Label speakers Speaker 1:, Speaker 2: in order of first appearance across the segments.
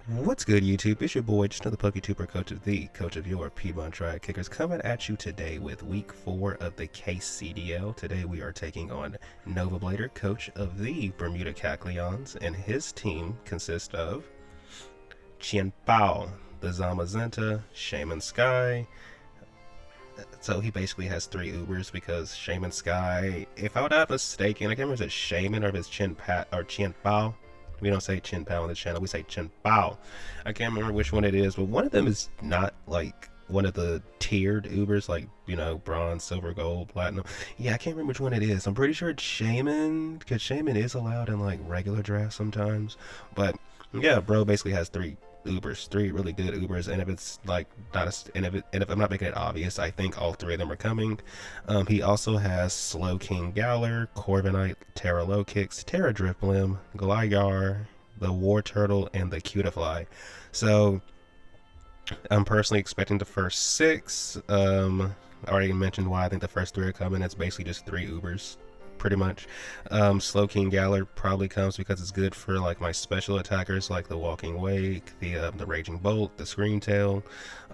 Speaker 1: What's good, YouTube? It's your boy, just another PokeTuber coach of your Piedmont Triad Kickers, coming at you today with week 4 of the KCDL. Today we are taking on Nova Blader, coach of the Bermuda Kecleons, and his team consists of Qianbao, the Zamazenta, Shaman Sky. So he basically has 3 Ubers because Shaman Sky, if I would not mistaken, I can't remember if it's Shaman or if it's Qianbao. We don't say Chin Pao on the channel, we say Chin Pao. I can't remember which one it is, but one of them is not like one of the tiered Ubers, like, you know, bronze, silver, gold, platinum. Yeah, I can't remember which one it is. I'm pretty sure it's Shaman, because Shaman is allowed in like regular drafts sometimes. But yeah, bro basically has 3 Ubers, 3 really good Ubers, and if it's like not a, and if I'm not making it obvious, I think all 3 of them are coming. He also has Slow King Galar, Corviknight, Terra Low Kicks, Terra Drifblim, Gligar, the War Turtle, and the Cutiefly. So I'm personally expecting the first 6. I already mentioned why I think the first 3 are coming. It's basically just 3 Ubers, pretty much. Slow King Galar probably comes because it's good for like my special attackers like the Walking Wake, the Raging Bolt, the Scream Tail.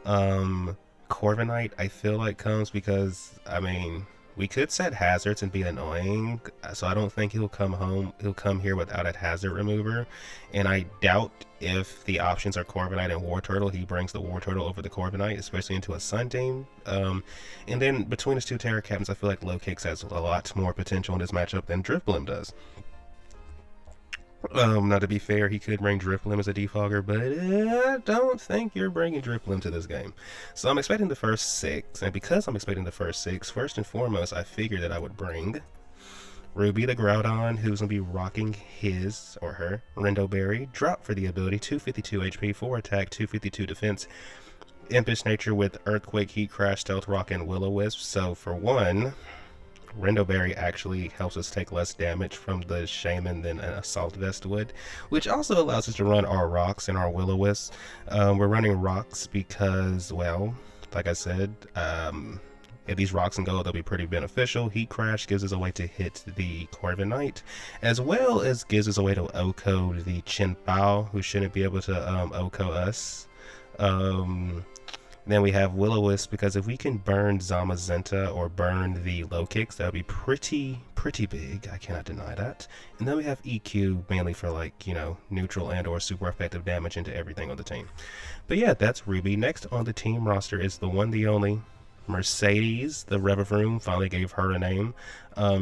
Speaker 1: Corviknight I feel like comes because, I mean, we could set hazards and be annoying, so I don't think he'll come here without a hazard remover, and I doubt if the options are Corviknight and War Turtle, he brings the War Turtle over the Corviknight, especially into a Sun team. And then between his 2 Terra Captains, I feel like Low Kicks has a lot more potential in this matchup than Drifblim does. Now to be fair, he could bring Drifblim as a defogger, but I don't think you're bringing Drifblim to this game. So I'm expecting the first 6, and because I'm expecting the first 6, first and foremost, I figured that I would bring Ruby the Groudon, who's going to be rocking his or her Rindo Berry, drop for the ability, 252 HP, 4 attack, 252 defense, Impish Nature with Earthquake, Heat Crash, Stealth Rock, and Will-O-Wisp. So for one, Rindo Berry actually helps us take less damage from the Shaman than an Assault Vest would, which also allows us to run our rocks and our Will-O-Wisp. We're running rocks because, well, like I said, if these rocks can go, they'll be pretty beneficial. Heat Crash gives us a way to hit the Corviknight, as well as gives us a way to OHKO the Qianbao, who shouldn't be able to OHKO us. Then we have Will-O-Wisp, because if we can burn Zamazenta or burn the Low Kicks, that would be pretty big. I cannot deny that. And then we have EQ, mainly for, like, you know, neutral and or super effective damage into everything on the team. But yeah, that's Ruby. Next on the team roster is the one, the only Mercedes. The Revavroom finally gave her a name.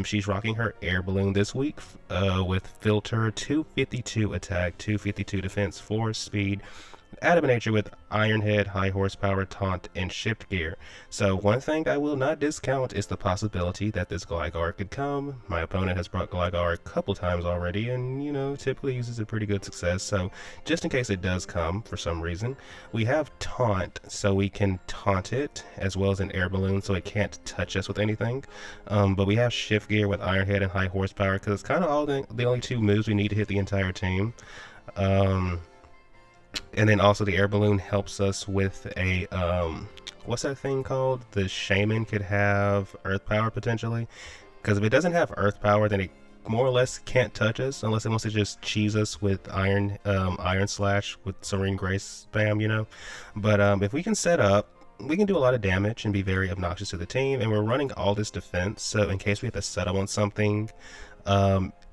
Speaker 1: She's rocking her air balloon this week with filter, 252 attack, 252 defense, 4 speed, Adamant Nature with Iron Head, High Horsepower, Taunt, and Shift Gear. So one thing I will not discount is the possibility that this Gligar could come. My opponent has brought Gligar a couple times already, and, you know, typically uses a pretty good success. So just in case it does come for some reason, we have Taunt, so we can taunt it, as well as an air balloon, so it can't touch us with anything. But we have Shift Gear with Iron Head and High Horsepower, because it's kind of all the only 2 moves we need to hit the entire team. And then also the air balloon helps us with a, what's that thing called? The Shaman could have Earth Power potentially. Because if it doesn't have Earth Power, then it more or less can't touch us unless it wants to just cheese us with Iron Slash with Serene Grace spam, you know. But if we can set up, we can do a lot of damage and be very obnoxious to the team. And we're running all this defense, so in case we have to set up on something,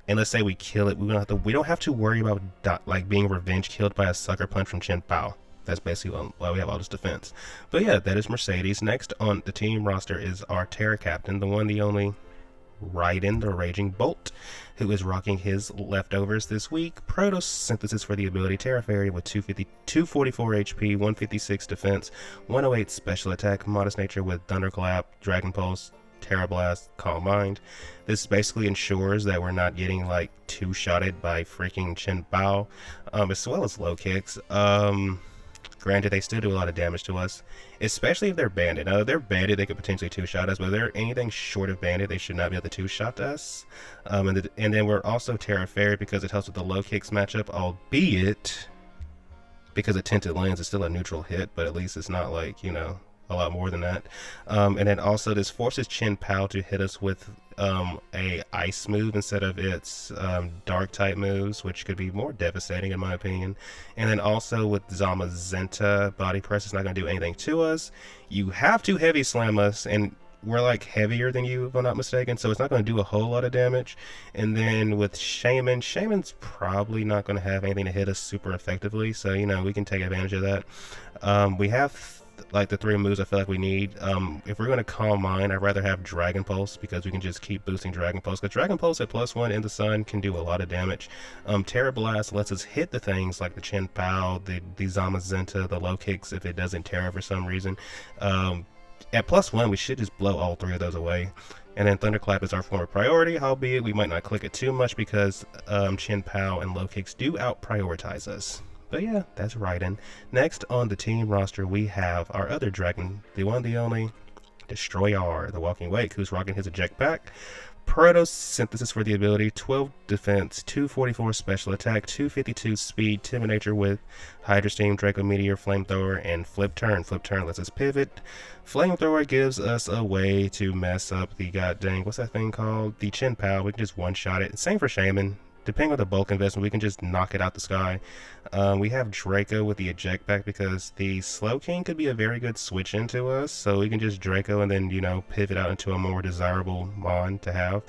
Speaker 1: and let's say we kill it, we don't have to worry about like being revenge killed by a sucker punch from Qianbao. That's basically why we have all this defense. But yeah, that is Mercedes. Next on the team roster is our Terra Captain, the one, the only Raiden, the Raging Bolt, who is rocking his leftovers this week. Photosynthesis for the ability, Terra Fairy with 244 HP, 156 defense, 108 special attack, Modest Nature with Thunderclap, Dragon Pulse, Terra Blast, Calm Mind. This basically ensures that we're not getting like 2-shotted by freaking Qianbao, as well as Low Kicks. Granted, they still do a lot of damage to us, especially if they're banded. Now, if they're banded, they could potentially 2-shot us, but if they're anything short of banded, they should not be able to 2-shot us. And then we're also Terra Fairy because it helps with the Low Kicks matchup, albeit because of Tinted Lens, it's still a neutral hit, but at least it's not like, you know, a lot more than that. And then also this forces Qianbao to hit us with a ice move instead of its dark type moves, which could be more devastating in my opinion. And then also with Zamazenta, body press is not going to do anything to us. You have to heavy slam us, and we're like heavier than you if I'm not mistaken, so it's not going to do a whole lot of damage. And then with Shaman's probably not going to have anything to hit us super effectively, so you know, we can take advantage of that. We have like the 3 moves I feel like we need. If we're going to Calm Mind, I'd rather have Dragon Pulse, because we can just keep boosting Dragon Pulse, because Dragon Pulse at +1 in the sun can do a lot of damage. Terra Blast lets us hit the things like the Chin Pao, the Zamazenta, the low kicks if it doesn't Terra for some reason. At +1, we should just blow all 3 of those away. And then Thunderclap is our form of priority, albeit we might not click it too much because Chin Pao and low kicks do out-prioritize us. But yeah, that's Raiden. Next on the team roster, we have our other dragon, the one, the only, Destroyer, the Walking Wake, who's rocking his eject pack. Protosynthesis for the ability, 12 defense, 244 special attack, 252 speed, timid nature with Hydra Steam, Draco Meteor, Flamethrower, and Flip Turn. Flip Turn lets us pivot. Flamethrower gives us a way to mess up the goddamn, what's that thing called? The Chin Pao. We can just one-shot it. Same for Shaman. Depending on the bulk investment, we can just knock it out the sky. We have Draco with the eject back because the Slow King could be a very good switch into us, so we can just Draco and then, you know, pivot out into a more desirable mon to have.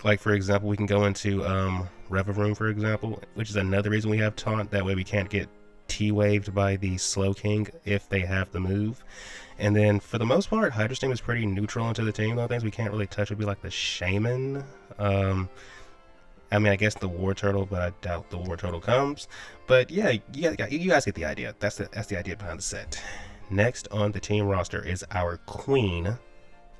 Speaker 1: Like for example, we can go into Reverum, for example, which is another reason we have Taunt. That way we can't get T-waved by the Slow King if they have the move. And then for the most part, Hydra Steam is pretty neutral into the team. The only things we can't really touch would be like the Shaman. I mean, I guess the War Turtle, but I doubt the War Turtle comes. But yeah, you guys get the idea. That's the idea behind the set. Next on the team roster is our Queen,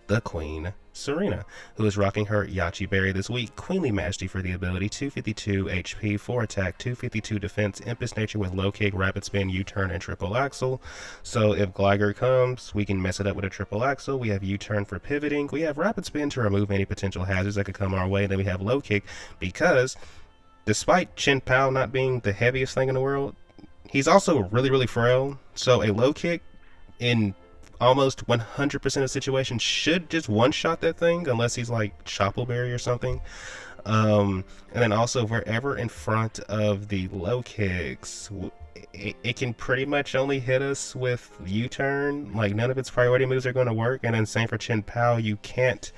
Speaker 1: the Queen, Serena, who is rocking her Yachi Berry this week. Queenly Majesty for the ability, 252 HP, 4 attack, 252 defense, Impus Nature with low kick, rapid spin, U-turn, and triple axle. So if Gligar comes, we can mess it up with a triple axle. We have U-turn for pivoting. We have rapid spin to remove any potential hazards that could come our way. And then we have low kick because despite Chin Pao not being the heaviest thing in the world, he's also really, really frail. So a low kick in almost 100% of situations should just one-shot that thing, unless he's like Choppleberry or something. And then also wherever in front of the low kicks, it can pretty much only hit us with U-turn. Like none of its priority moves are going to work. And then same for Chin Pao, you can't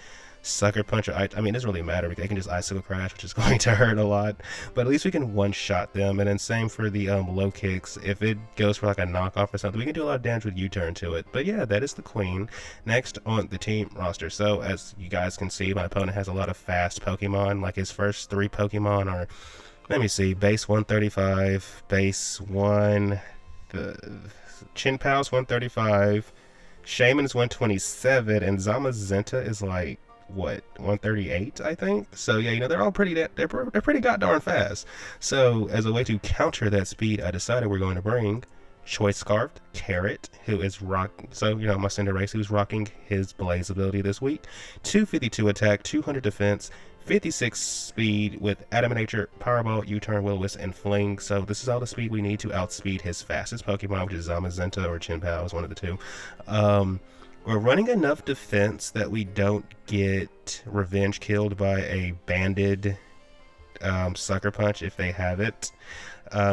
Speaker 1: Sucker Punch. I mean, it doesn't really matter because they can just Icicle Crash, which is going to hurt a lot. But at least we can one-shot them. And then same for the low kicks. If it goes for like a knockoff or something, we can do a lot of damage with U-turn to it. But yeah, that is the Queen. Next on the team roster. So as you guys can see, my opponent has a lot of fast Pokemon. Like his first 3 Pokemon are, let me see, base 135, base 1, the Chin Pao's 135, Shaman's 127, and Zamazenta is like, what, 138, I think. So yeah, you know, they're all pretty goddamn fast. So as a way to counter that speed, I decided we're going to bring Choice Scarfed Carrot, who is so you know, my Cinderace, who's rocking his Blaze ability this week. 252 attack, 200 defense, 56 speed with Adamant Nature, Powerball, U-turn, Will-O-Wisp, and Fling. So this is all the speed we need to outspeed his fastest Pokemon, which is Zamazenta or Chin Pao, is one of the two. We're running enough defense that we don't get revenge killed by a banded Sucker Punch if they have it.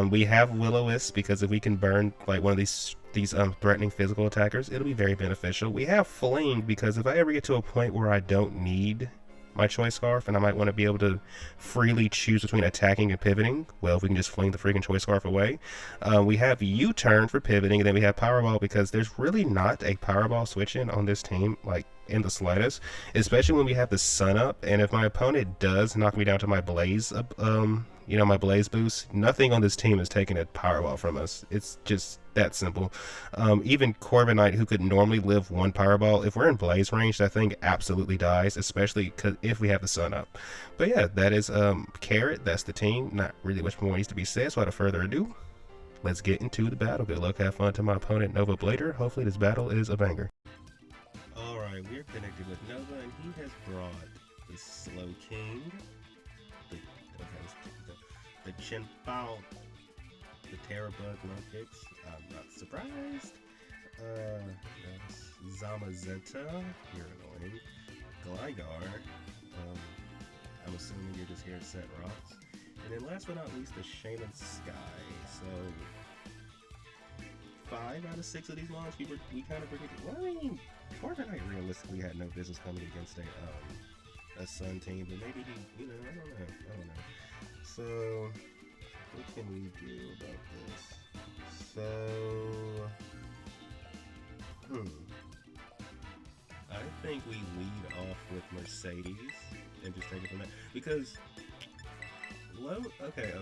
Speaker 1: We have Will-O-Wisp because if we can burn like one of these threatening physical attackers, it'll be very beneficial. We have Fling because if I ever get to a point where I don't need my Choice Scarf and I might want to be able to freely choose between attacking and pivoting, well, if we can just fling the freaking Choice Scarf away. We have U-turn for pivoting, and then we have Powerball because there's really not a Powerball switch-in on this team, like in the slightest, especially when we have the sun up. And if my opponent does knock me down to my Blaze, you know, my Blaze boost, nothing on this team is taking a Powerball from us. It's just that simple. Even Corviknight, who could normally live 1 Powerball, if we're in Blaze range, that thing absolutely dies, especially if we have the sun up. But yeah, that is Carrot. That's the team. Not really much more needs to be said, so without further ado, let's get into the battle. Good luck, have fun to my opponent, Nova Blader. Hopefully this battle is a banger. Alright, we're connected with Nova, and he has brought the Slow King, the Chin Pao, the Terra Bug low kicks. I'm not surprised. Zamazenta, you're annoying. Gligar. I'm assuming you're just here to set rocks. And then last but not least, the Shaman Sky. So 5 out of 6 of these mons we kind of predicted. Well, I mean, Corviknight realistically had no business coming against a Sun team, but maybe he, you know, I don't know. So what can we do about this? So I think we lead off with Mercedes and just take it from there. Because okay.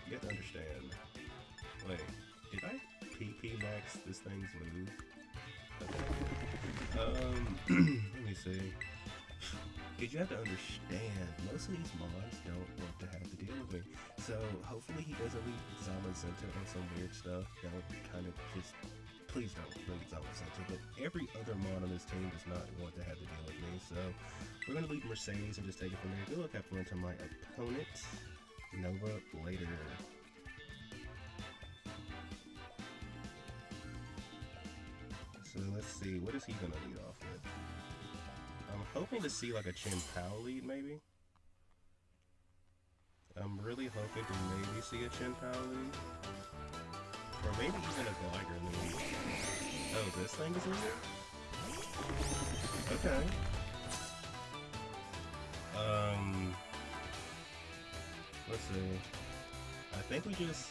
Speaker 1: You have to understand. Wait, did I PP max this thing's move? Okay. Let me see. Because you have to understand, most of these mons don't want to have to deal with me. So hopefully he doesn't leave Zamazenta on some weird stuff. That would kind of just... Please don't leave Zamazenta. But every other mon on this team does not want to have to deal with me. So we're going to leave Mercedes and just take it from there. Good luck have fun to my opponent. Nova later. So let's see, what is he going to lead off with? I'm hoping to see like a Chin Pao lead, maybe. I'm really hoping to maybe see a Chin Pao lead. Or maybe even a Gligar lead. Oh, this thing is leading? Okay. Let's see. I think we just...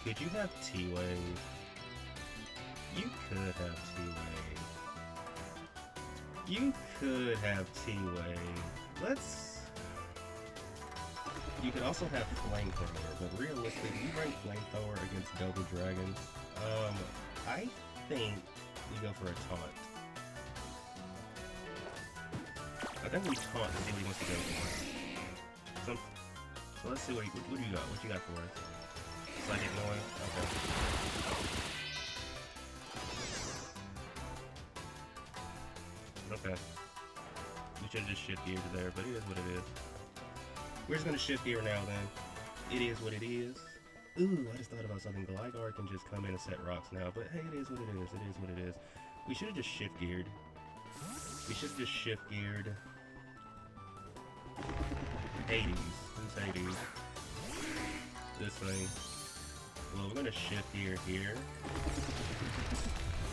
Speaker 1: Could you have T-Wave? You could have T-Wave. You could have T-Wave. You could also have Flamethrower, but realistically, you bring Flamethrower against Double Dragons. I think we go for a taunt. I think we taunt to see what he wants to go for. So let's see what you got. What you got for us? Psychic Noise? Okay. Okay. We should have just shift gear to there, but it is what it is. We're just gonna shift gear now then. It is what it is. Ooh, I just thought about something. Gligar can just come in and set rocks now, but hey, it is what it is. It is what it is. We should have just shift geared. We should have just shift geared. Hades. Who's Hades? This thing. Well, we're gonna shift gear here.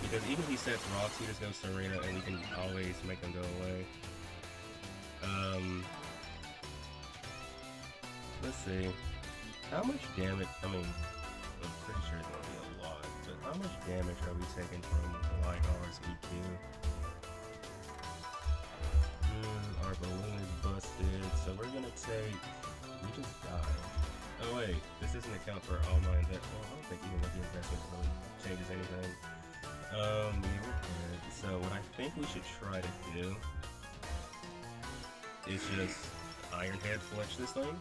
Speaker 1: Because even if he sets rocks, he just goes Serena and we can always make them go away. Let's see. How much damage, I mean, I'm pretty sure it's gonna be a lot, but how much damage are we taking from Gligar's EQ? Our balloon is busted, so we're gonna take, we just died. Oh wait, this doesn't account for all my investment. Well, I don't think even with the investment really changes anything. Yeah, we're good. So what I think we should try to do is just Iron Head flinch this thing.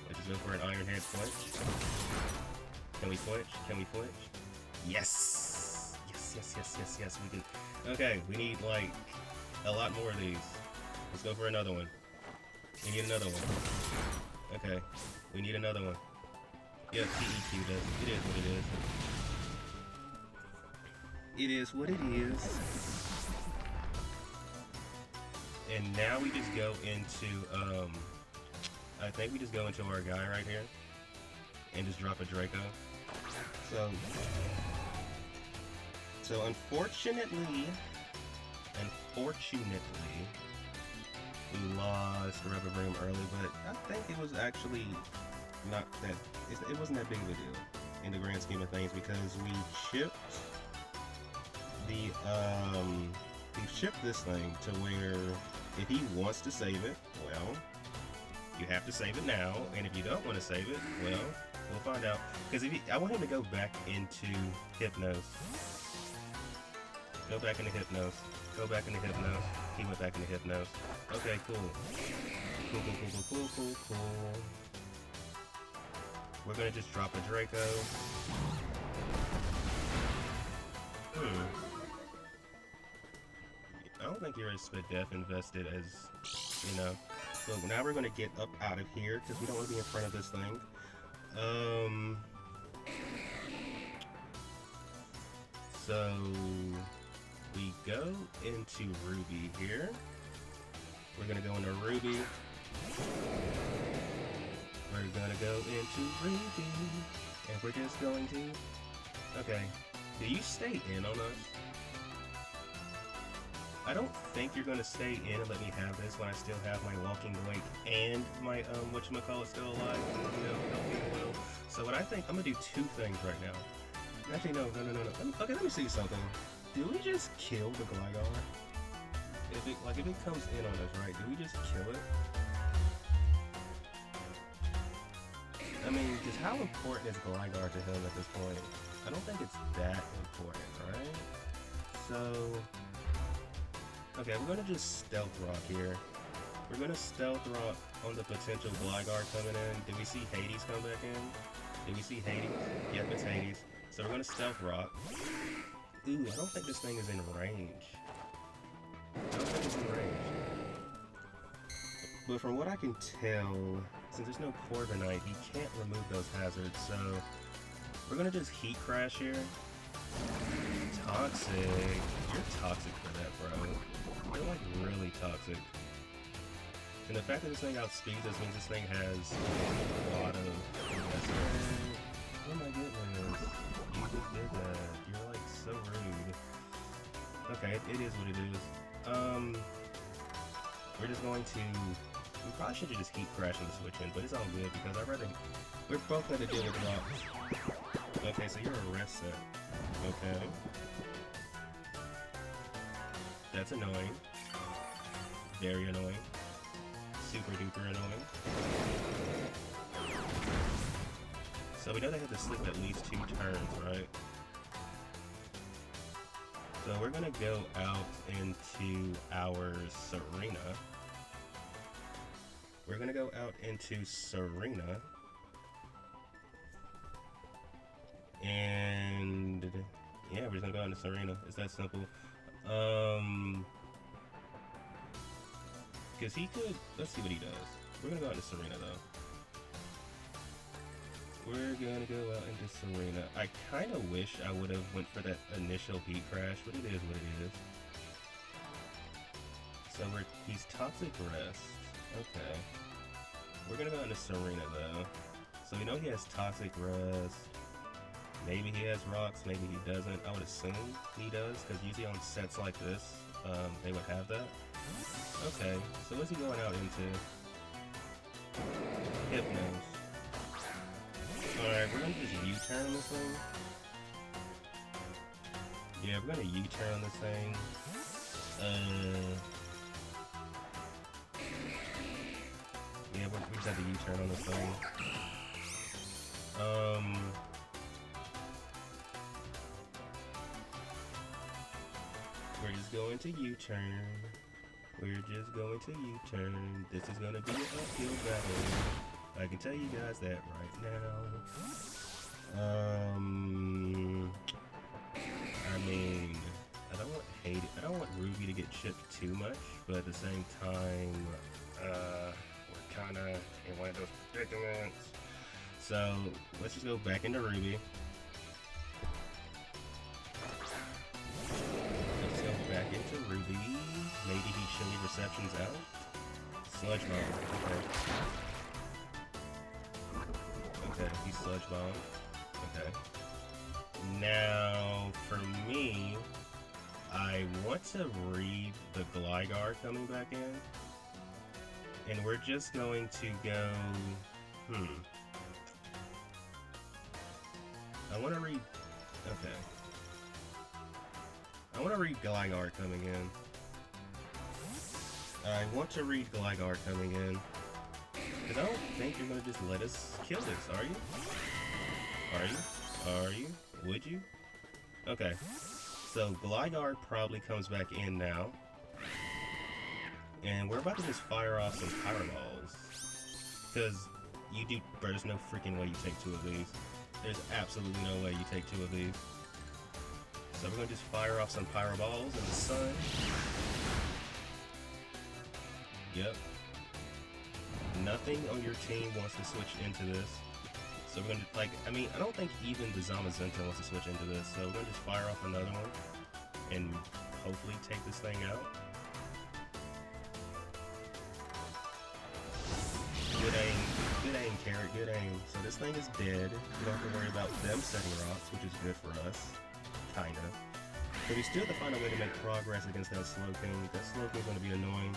Speaker 1: Let's just go for an Iron Head flinch. Can we flinch? Can we flinch? Yes! Yes, we can. Okay, we need like a lot more of these. Let's go for another one. We need another one. Okay, we need another one. Yeah, PEQ does. It is what it is. It is what it is. And now we just go into, I think we just go into our guy right here. And just drop a Draco. So unfortunately, we lost Reverie early, but I think it was actually not that, it wasn't that big of a deal in the grand scheme of things because we shipped this thing to where if he wants to save it, well, you have to save it now, and if you don't want to save it, well, we'll find out. Because I want him to go back into Hypnos. Go back into Hypnos. Go back into Hypnos. He went back into Hypnos. Okay, cool. Cool. We're gonna just drop a Draco. I don't think you're as Spadef invested as, you know. So now we're gonna get up out of here because we don't want to be in front of this thing. So we go into Ruby here. We're gonna go into Ruby. We're gonna go into Ruby. And we're just going to... Okay. Do you stay in on us? I don't think you're gonna stay in and let me have this when I still have my Walking Link and my, whatchamacallit still alive. You know, help me well. So what I think, I'm gonna do two things right now. Actually, no. Okay, let me see something. Do we just kill the Gligar? If it comes in on us, right, do we just kill it? I mean, just how important is Gligar to him at this point? I don't think it's that important, right? So... Okay, we're gonna just Stealth Rock here. We're gonna Stealth Rock on the potential Gligar coming in. Did we see Hades come back in? Did we see Hades? Yep, it's Hades. So we're gonna Stealth Rock. Ooh, I don't think this thing is in range. But from what I can tell, since there's no Corviknight, he can't remove those hazards, so we're gonna just Heat Crash here. Toxic. You're toxic for that, bro. You're like really toxic. And the fact that this thing outspeeds us means this thing has a lot of investment. Oh my goodness. You just did that. You're like so rude. Okay, it is what it is. We're just going to... We probably should have just Heat Crash and switch in, but it's all good because I'd rather... We're both going to deal with rocks. Okay, so you're a rest set. Okay. That's annoying. Very annoying. Super duper annoying. So we know they have to slip at least 2 turns, right? So we're gonna go out into our Serena. We're gonna go out into Serena. And yeah, we're just gonna go into Serena. It's that simple. Because he could... Let's see what he does. We're gonna go out into Serena, though. We're gonna go out into Serena. I kind of wish I would have went for that initial Heat Crash, but it is what it is. So he's Toxic Rest. Okay. We're gonna go into Serena, though. So we know he has Toxic Rest. Maybe he has rocks, maybe he doesn't. I would assume he does, because usually on sets like this, they would have that. Okay, so what's he going out into? Hypnos. Alright, we're gonna just U-turn this thing. Yeah, we're gonna U-turn on this thing. Yeah, we just have to U-turn on this thing. We're just going to U-turn. We're just going to U-turn. This is gonna be an uphill battle. I can tell you guys that right now. I mean, I don't want Ruby to get chipped too much, but at the same time, we're kinda in one of those predicaments. So let's just go back into Ruby. Let's go back into Ruby. Maybe he Chilly Reception's out. Sludge Bomb. Okay. Okay, he's Sludge Bomb. Okay. Now, for me, I want to read the Gligar coming back in. And we're just going to go... I want to read... Okay. I want to read Gligar coming in. I want to read Gligar coming in. Because I don't think you're going to just let us kill this, are you? Are you? Are you? Would you? Okay. So Gligar probably comes back in now. And we're about to just fire off some Pyro Balls. Because there's no freaking way you take 2 of these. There's absolutely no way you take 2 of these. So we're going to just fire off some Pyro Balls in the sun. Yep. Nothing on your team wants to switch into this. So we're gonna, like, I mean, I don't think even the Zamazenta wants to switch into this, so we're gonna just fire off another one and hopefully take this thing out. Good aim, Carrot, good aim. So this thing is dead. We don't have to worry about them setting rocks, which is good for us. Kinda. But we still have to find a way to make progress against that Slowking. That Slowking is going to be annoying.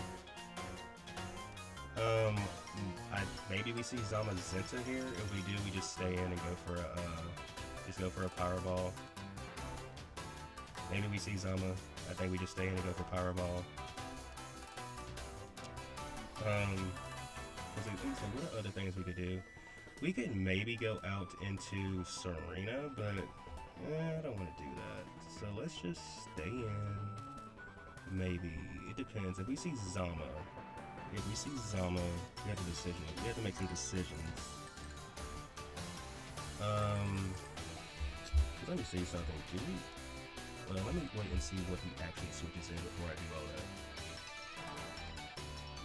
Speaker 1: Maybe we see Zamazenta here. If we do, we just stay in and go for a Powerball. Maybe we see Zama. I think we just stay in and go for Powerball. What are other things we could do? We could maybe go out into Serena, but I don't want to do that. So let's just stay in. Maybe. It depends. If we see Zama, we have a decision. We have to make some decisions. Let me see something. Well, let me wait and see what he actually switches in before I do all that.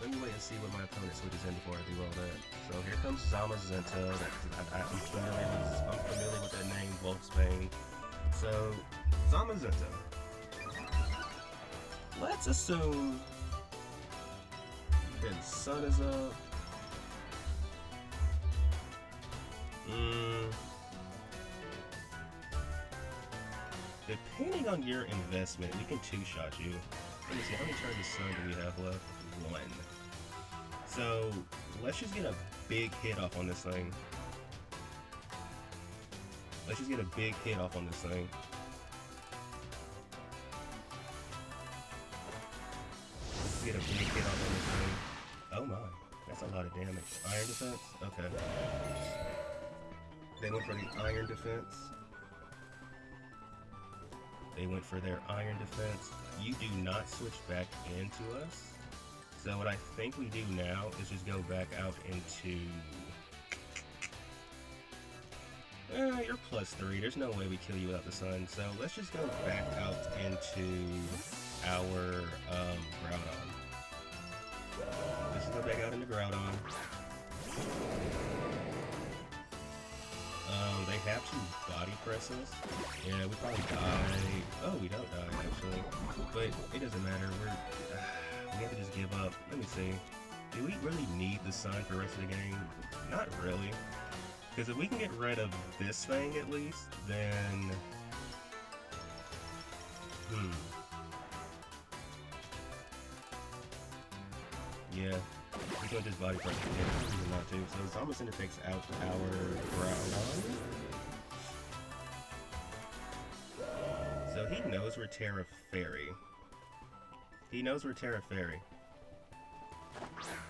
Speaker 1: Let me wait and see what my opponent switches in before I do all that. So here comes Zamazenta. I'm familiar with that name, Wolfsbane. So, Zamazenta. Let's assume that sun is up. Depending on your investment, we can two-shot you. Let me see, how many charges of sun do we have left? 1. So, let's just get a big hit off on this thing. Let's just get a big hit off on this thing. Let's get a big hit off on this thing. Oh my, that's a lot of damage. Iron defense? Okay. They went for the iron defense. They went for their iron defense. You do not switch back into us. So what I think we do now is just go back out into... you're +3. There's no way we kill you without the sun. So let's just go back out into our Groudon. Let's just go back out into Groudon. They have to body press us. Yeah, we probably die. Oh, we don't die, actually. But it doesn't matter. We have to just give up. Let me see. Do we really need the sun for the rest of the game? Not really. Because if we can get rid of this thing at least, then... Yeah. We're going to just body press again. Reason not to. So Zamazenta takes out our Groudon. So he knows we're Terra Fairy. He knows we're Terra Fairy.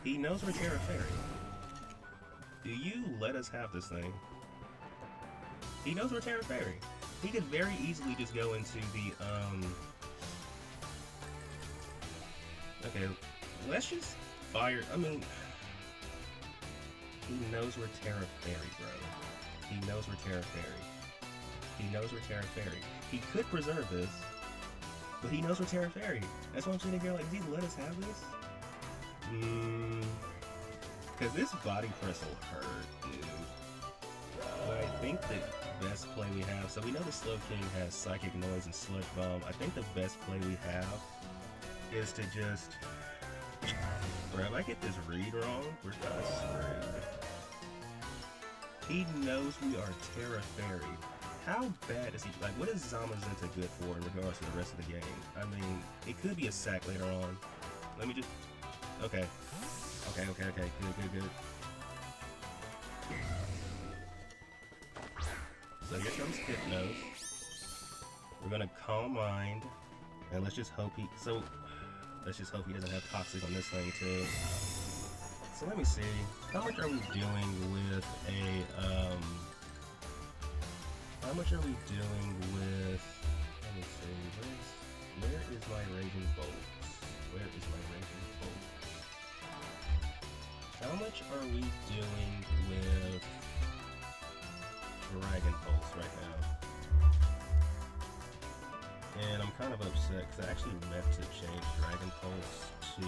Speaker 1: He knows we're Terra Fairy. Do you let us have this thing? He knows we're Terra Fairy. He could very easily just go into the, Okay, let's just fire... I mean... He knows we're Terra Fairy, bro. He knows we're Terra Fairy. He knows we're Terra Fairy. He could preserve this, but he knows we're Terra Fairy. That's why I'm sitting here like, does he let us have this? Because this body press will hurt, dude. But I think the best play we have... So we know the Slowking has Psychic Noise and Sludge Bomb. I think the best play we have is to just... Bro, if I get this read wrong, we're kind of screwed. He knows we are Terra Fairy. How bad is he? Like, what is Zamazenta good for in regards to the rest of the game? I mean, it could be a sack later on. Let me just... Okay. Okay. Good. So here comes Hypnos. We're gonna Calm Mind. And let's just hope he... So... Let's just hope he doesn't have Toxic on this thing, too. So let me see. How much are we doing with a, How much are we doing with... Let me see. Where is my Raging Bolts? Where is my Raging Bolts? How much are we doing with Dragon Pulse right now? And I'm kind of upset because I actually meant to change Dragon Pulse to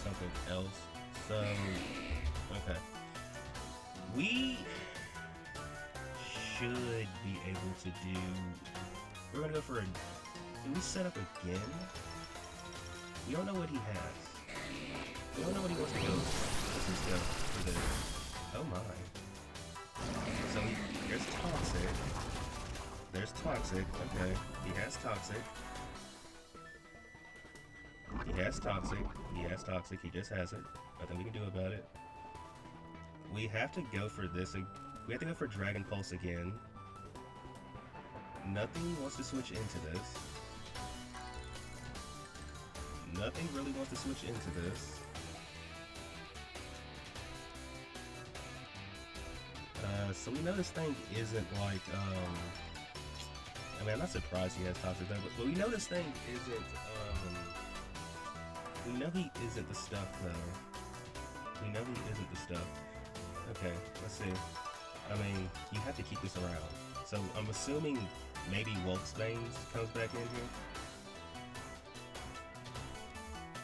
Speaker 1: something else. So, okay. We should be able to do... We're gonna go for a... Can we set up again? We don't know what he has. We don't know what he wants to go for. Let's just go for this. Oh my. So, there's Toxic. There's Toxic. Okay. He has Toxic. He has Toxic. He has Toxic. He just has it. Nothing we can do about it. We have to go for this. We have to go for Dragon Pulse again. Nothing wants to switch into this. Nothing really wants to switch into this. So we know this thing isn't like, I mean, I'm not surprised he has Toxic though, but we know this thing isn't, we know he isn't the stuff though. We know he isn't the stuff. Okay, let's see. I mean, you have to keep this around. So I'm assuming maybe Wolfsbane comes back in here.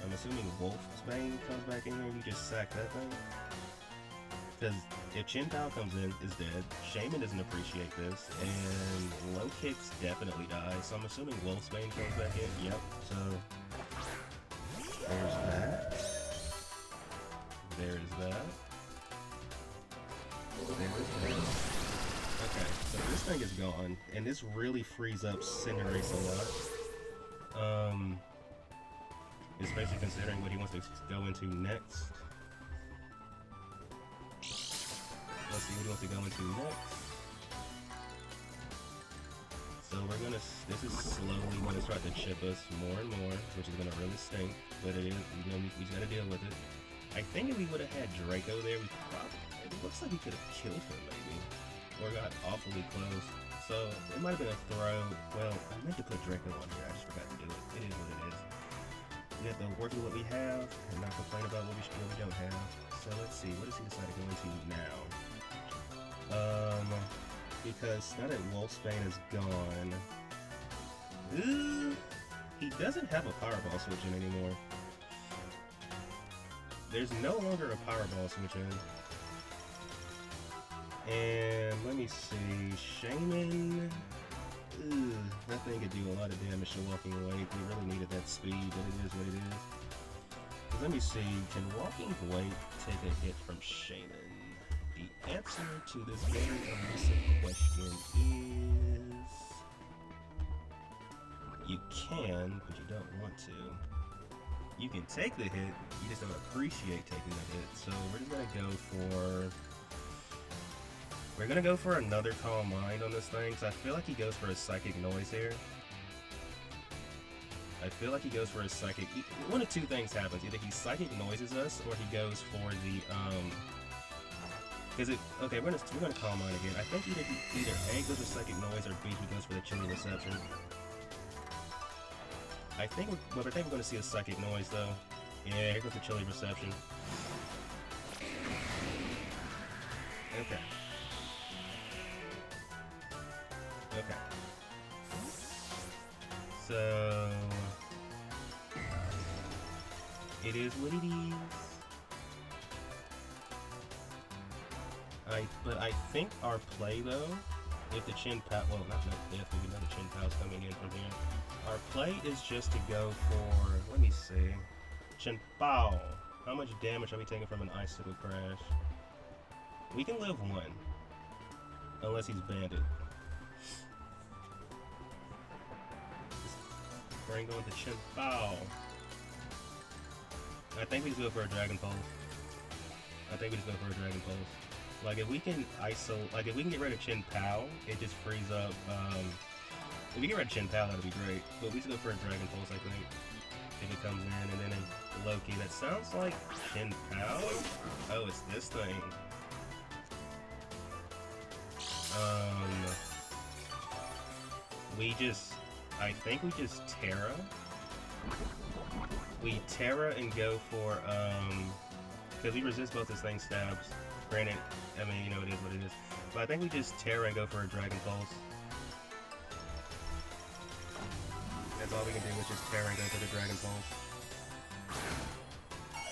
Speaker 1: I'm assuming Wolfsbane comes back in here and you just sack that thing. Because if Chin Pao comes in, is dead. Shaman doesn't appreciate this, and low kicks definitely die. So I'm assuming Wolfsbane comes back in. Yep. So there's that. There's that. Okay, so this thing is gone, and this really frees up Cinderace a lot. Especially considering what he wants to go into next. Let's see what he wants to go into next. So we're gonna, this is slowly gonna start to chip us more and more, which is gonna really stink, but it is, you know, we just gotta deal with it. I think if we would have had Draco there, we probably, it looks like we could have killed him maybe, or got awfully close. So it might have been a throw. Well, I meant to put Draco on here, I just forgot to do it. It is what it is. We have to work with what we have and not complain about what we don't have. So let's see, what does he decide to go into now? Because now that Wolfsbane is gone, he doesn't have a Powerball switch in anymore. There's no longer a Powerball switch in. And let me see, Shaman, that thing could do a lot of damage to Walking Away. We really needed that speed, but it is what it is. Let me see, can Walking Away take a hit from Shaman? The answer to this very elusive question is... you can, but you don't want to. You can take the hit, you just don't appreciate taking the hit. So we're just gonna go for... we're gonna go for another Calm Mind on this thing, because I feel like he goes for a Psychic Noise here. I feel like he goes for a Psychic... one of two things happens. Either he Psychic Noises us, or he goes for the, because it... okay, we're gonna Calm Mind again. I think either A goes for Psychic Noise, or B he goes for the Chilly Reception. I think we're going to see a Psychic Noise, though. Yeah, here goes the Chilly Reception. Okay. Okay. So... it is what it is. But I think our play, though, if the Chin Pao... well, not if, we know the Chin Pao's coming in from here. Our play is just to go for... let me see. Chin Pao. How much damage are we taking from an Icicle Crash? We can live one. Unless he's Bandit. Brain going to Chin Pao. I think we just go for a Dragon Pulse. Like, if we can like, if we can get rid of Chin Pao, it just frees up, if we get rid of Chin Pao, that'd be great. But we just go for a Dragon Pulse, I think, if it comes in. And then a Loki. That sounds like Chin Pao. Oh, it's this thing. I think we just Terra. We Terra and go for, because we resist both this thing's stabs. Granted, I mean, you know, it is what it is. But I think we just Terra and go for a Dragon Pulse. That's all we can do is just Terra and go for the Dragon Pulse.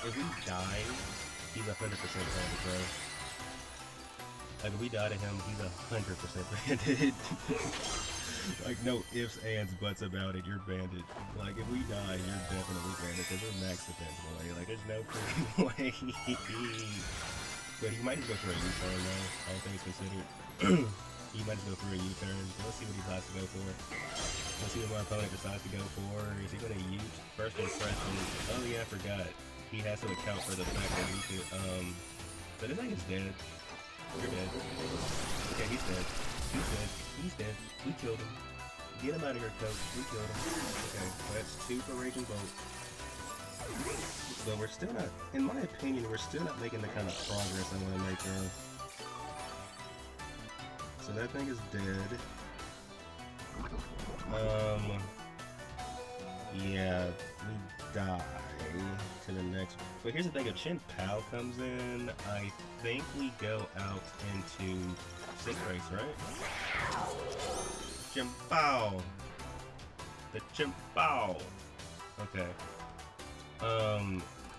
Speaker 1: If we die, He's 100% banded, bro. Like, if we die to him, he's 100% banded. Like, no ifs, ands, buts about it, you're banded. Like, if we die, you're definitely banded, because we're max defense away. Like, there's no freaking way. But he might just go for a U-turn, though, all things considered. He might just go for a U-turn, so let's see what he decides to go for. Let's see what my opponent decides to go for. Is he going to ute? First impression. Oh yeah, I forgot. He has to account for the fact that he could, so this thing is dead. You're dead. Okay, he's dead. He's dead. He's dead. We killed him. Get him out of here, coach. We killed him. Okay, so that's 2 for Raging Bolt. So we're still not, in my opinion, we're still not making the kind of progress I want to make, bro. So that thing is dead. Yeah, we die to the next one. But here's the thing, if Chin Pao comes in, I think we go out into Cinderace, right? Chin Pao! The Chin Pao! Okay.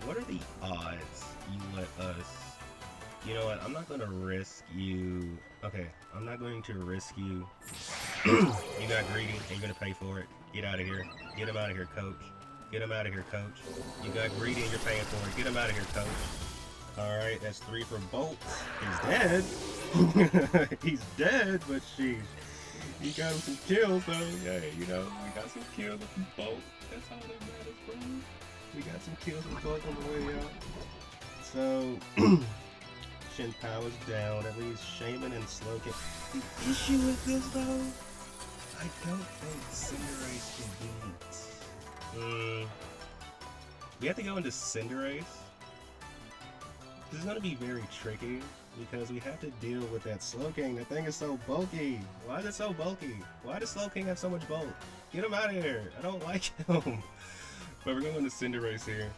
Speaker 1: What are the odds you let us... You know what, I'm not gonna risk you... Okay, I'm not going to risk you... You got greedy, and you're gonna pay for it. Get out of here. Get him out of here, coach. Get him out of here, coach. You got greedy and you're paying for it. Get him out of here, coach. Alright, that's 3 for Bolt. He's dead. He's dead, but sheesh. He got him some kills, though. Yeah, you know, we got some kills with Bolt. That's all that matters, bro. We got some kills with Bolt on the way out. So, Chin Pao is down. At least Shaman and Slowking. The issue with this, though, I don't think Cinderace can beat. We have to go into Cinderace. This is going to be very tricky because we have to deal with that Slowking. That thing is so bulky. Why is it so bulky? Why does Slowking have so much bulk? Get him out of here. I don't like him. But we're going to Cinderace here.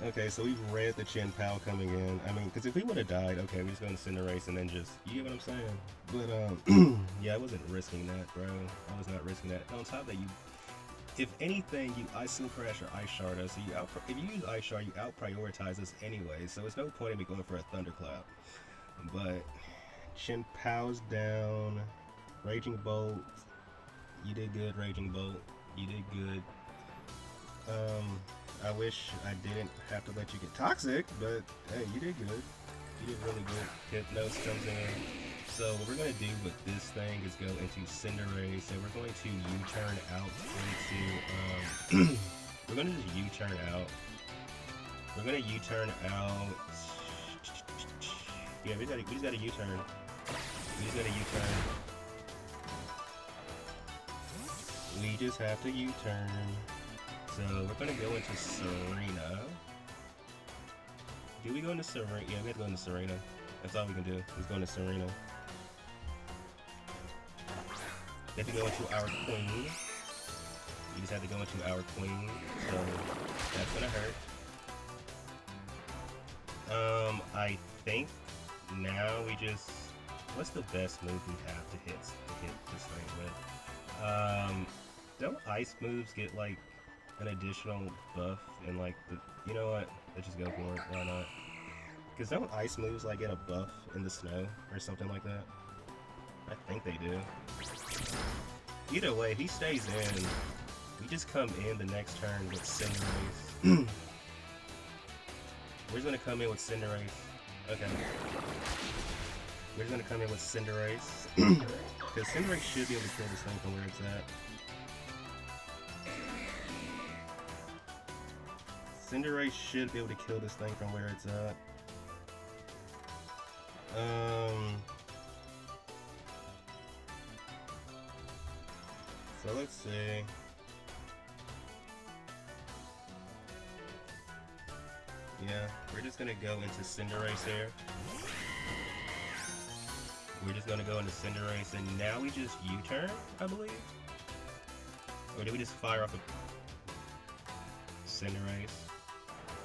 Speaker 1: Okay, so we've read the Chin Pao coming in. I mean, because if we would have died, okay, we just go into Cinderace and then just, you get what I'm saying? But, yeah, I wasn't risking that, bro. I was not risking that. And on top of that, if anything, you Ice Crash or Ice Shard us. So if you use Ice Shard, you out-prioritize us anyway, so it's no point in me going for a Thunderclap. But, Chin Pao's down. Raging Bolt. You did good, Raging Bolt. You did good. I wish I didn't have to let you get toxic, but hey, you did good. You did really good. Hypnos comes in. So what we're going to do with this thing is go into Cinderace, and we're going to U-turn out into, we're going to just U-turn out. We're going to U-turn out. Yeah, we just got to U-turn. We just got to U-turn. We just have to U-turn. So we're gonna go into Serena. Do we go into Serena? Yeah, we have to go into Serena. That's all we can do, is go into Serena. We have to go into our Queen. We just have to go into our Queen, so that's gonna hurt. I think now we just... What's the best move we have to hit this thing with? Don't ice moves get like an additional buff and like the, you know what, let's just go for it, why not? Because don't ice moves like get a buff in the snow or something like that? I think they do. Either way, if he stays in, we just come in the next turn with Cinderace. We're just gonna come in with Cinderace. Okay. We're just gonna come in with Cinderace. Because Cinderace should be able to kill this thing from where it's at. Cinderace should be able to kill this thing from where it's at. So let's see. Yeah, we're just gonna go into Cinderace here. We're just gonna go into Cinderace, and now we just U-turn, I believe? Or did we just fire off a Cinderace?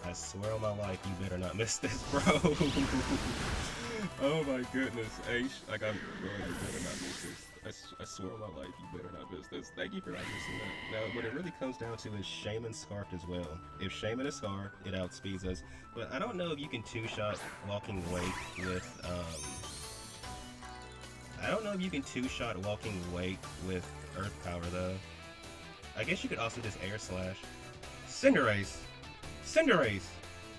Speaker 1: I swear on my life, you better not miss this, bro. Oh my goodness, H. Like, you better not miss this. I swear on my life, you better not miss this. Thank you for not missing that. Now, what it really comes down to is Shaman Scarfed as well. If Shaman is Scarfed, it outspeeds us. But I don't know if you can two-shot Walking Wake with, I don't know if you can two-shot Walking Wake with Earth Power, though. I guess you could also just Air Slash. Cinderace! Cinderace!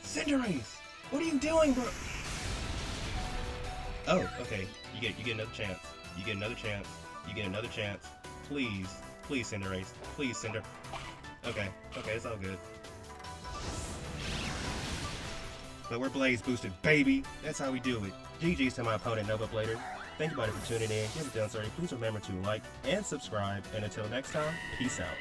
Speaker 1: Cinderace! What are you doing, bro? Oh, okay. You get another chance. You get another chance. You get another chance. Please. Please, Cinderace. Please, Cinder. Okay. Okay, it's all good. But we're Blaze boosted, baby! That's how we do it. GG's to my opponent, Nova Blader. Thank you, buddy, for tuning in. If you haven't done so already, please remember to like and subscribe. And until next time, peace out.